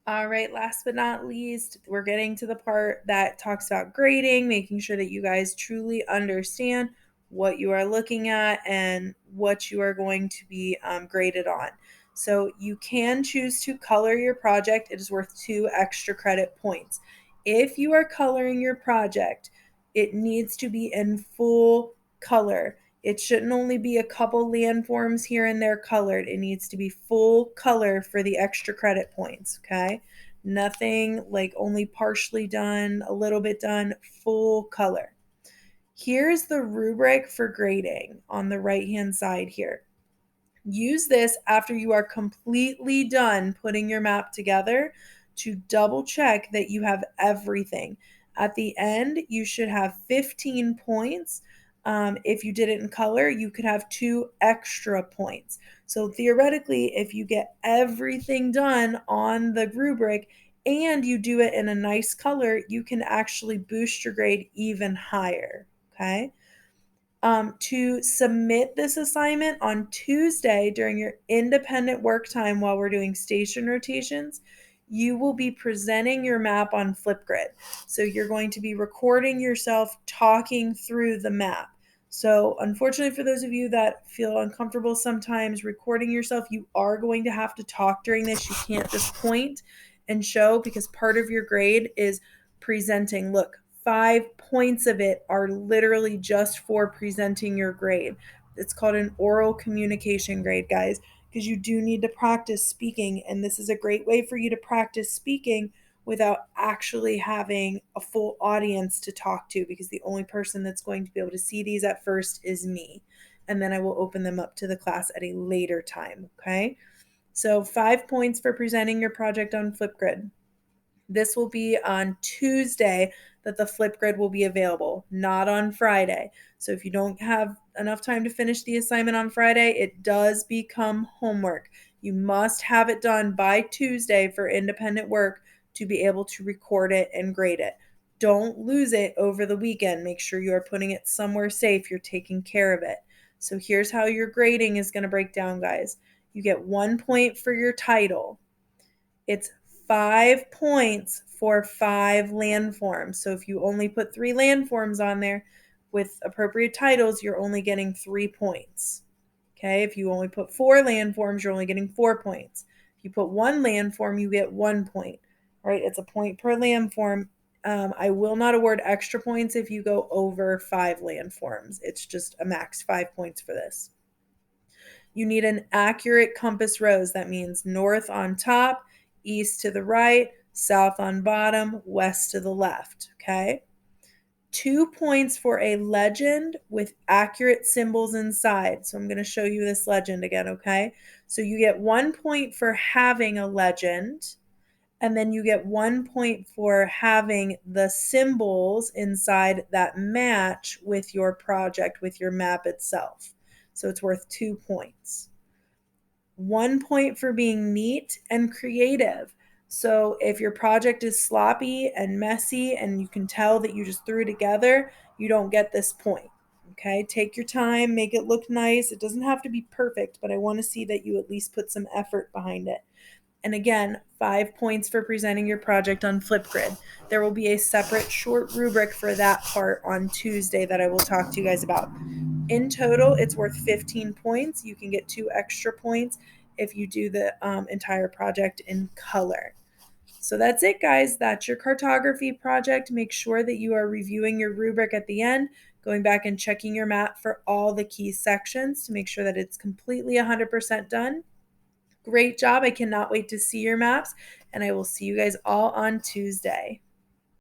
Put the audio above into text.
All right, last but not least, we're getting to the part that talks about grading, making sure that you guys truly understand what you are looking at and what you are going to be graded on. So you can choose to color your project. It is worth 2 extra credit points. If you are coloring your project, it needs to be in full color. It shouldn't only be a couple landforms here and there colored. It needs to be full color for the extra credit points, okay? Nothing like only partially done, a little bit done, full color. Here's the rubric for grading on the right-hand side here. Use this after you are completely done putting your map together to double check that you have everything. At the end, you should have 15 points. If you did it in color, you could have 2 extra points. So theoretically, if you get everything done on the rubric and you do it in a nice color, you can actually boost your grade even higher. Okay. To submit this assignment on Tuesday during your independent work time while we're doing station rotations, you will be presenting your map on Flipgrid. So you're going to be recording yourself talking through the map. So, unfortunately, for those of you that feel uncomfortable sometimes recording yourself, you are going to have to talk during this. You can't just point and show because part of your grade is presenting. Look, 5 points of it are literally just for presenting your grade. It's called an oral communication grade, guys, because you do need to practice speaking. And this is a great way for you to practice speaking without actually having a full audience to talk to, because the only person that's going to be able to see these at first is me. And then I will open them up to the class at a later time. Okay. So 5 points for presenting your project on Flipgrid. This will be on Tuesday that the Flipgrid will be available, not on Friday. So if you don't have enough time to finish the assignment on Friday, it does become homework. You must have it done by Tuesday for independent work to be able to record it and grade it. Don't lose it over the weekend. Make sure you are putting it somewhere safe. You're taking care of it. So here's how your grading is going to break down, guys. You get 1 point for your title. It's 5 points for 5 landforms. So if you only put 3 landforms on there with appropriate titles, you're only getting 3 points. Okay, if you only put 4 landforms, you're only getting 4 points. If you put 1 landform, you get 1 point. All right, it's a point per landform. I will not award extra points if you go over 5 landforms. It's just a max 5 points for this. You need an accurate compass rose. That means north on top, east to the right, south on bottom, west to the left. Okay. 2 points for a legend with accurate symbols inside. So I'm going to show you this legend again. Okay. So you get 1 point for having a legend, and then you get 1 point for having the symbols inside that match with your project, with your map itself. So it's worth 2 points. 1 point for being neat and creative. So if your project is sloppy and messy and you can tell that you just threw it together, you don't get this point. Okay, take your time, make it look nice. It doesn't have to be perfect, but I want to see that you at least put some effort behind it. And again, 5 points for presenting your project on Flipgrid. There will be a separate short rubric for that part on Tuesday that I will talk to you guys about. In total, it's worth 15 points. You can get 2 extra points if you do the entire project in color. So that's it, guys. That's your cartography project. Make sure that you are reviewing your rubric at the end, going back and checking your map for all the key sections to make sure that it's completely 100% done. Great job. I cannot wait to see your maps, and I will see you guys all on Tuesday.